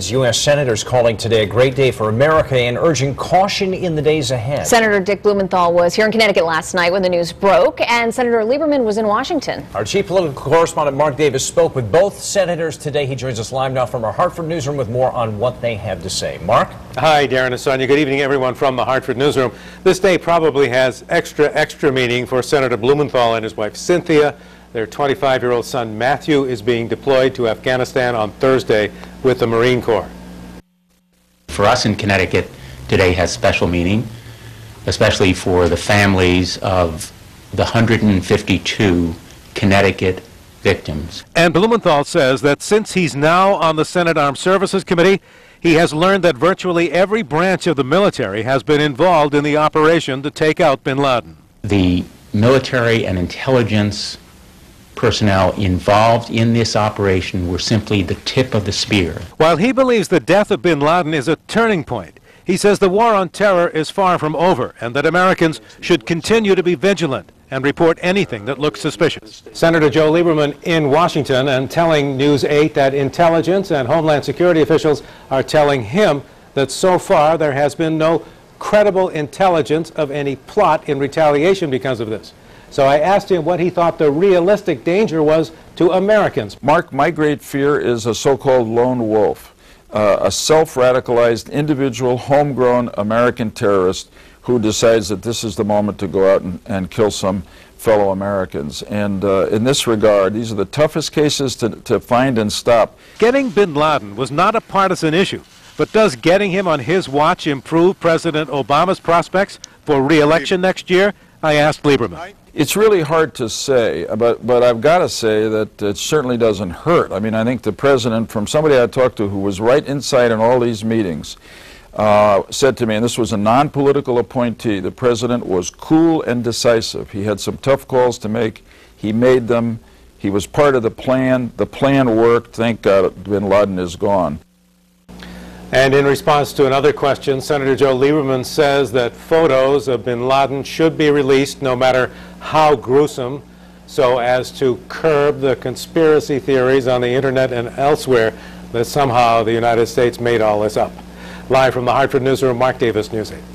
U.S. senators calling today a great day for America and urging caution in the days ahead. Senator Dick Blumenthal was here in Connecticut last night when the news broke, and Senator Lieberman was in Washington. Our chief political correspondent Mark Davis spoke with both senators today. He joins us live now from our Hartford newsroom with more on what they have to say. Mark? Hi, Darren and Sonia. Good evening, everyone from the Hartford newsroom. This day probably has extra meaning for Senator Blumenthal and his wife Cynthia. Their 25-year-old son Matthew is being deployed to Afghanistan on Thursday with the Marine Corps. For us in Connecticut, today has special meaning, especially for the families of the 152 Connecticut victims. And Blumenthal says that since he's now on the Senate Armed Services Committee, he has learned that virtually every branch of the military has been involved in the operation to take out bin Laden. The military and intelligence personnel involved in this operation were simply the tip of the spear. While he believes the death of bin Laden is a turning point, he says the war on terror is far from over and that Americans should continue to be vigilant and report anything that looks suspicious. Senator Joe Lieberman in Washington and telling News 8 that intelligence and Homeland Security officials are telling him that so far there has been no credible intelligence of any plot in retaliation because of this. So I asked him what he thought the realistic danger was to Americans. Mark, my great fear is a so-called lone wolf, a self-radicalized individual, homegrown American terrorist who decides that this is the moment to go out and kill some fellow Americans. And in this regard, these are the toughest cases to find and stop. Getting bin Laden was not a partisan issue, but does getting him on his watch improve President Obama's prospects for re-election next year? I asked Lieberman. It's really hard to say, but I've got to say that it certainly doesn't hurt. I mean, I think the president, from somebody I talked to who was right inside in all these meetings, said to me, and this was a non-political appointee, the president was cool and decisive. He had some tough calls to make. He made them. He was part of the plan. The plan worked. Thank God bin Laden is gone. And in response to another question, Senator Joe Lieberman says that photos of bin Laden should be released no matter how gruesome, so as to curb the conspiracy theories on the internet and elsewhere that somehow the United States made all this up. Live from the Hartford newsroom, Mark Davis, News 8.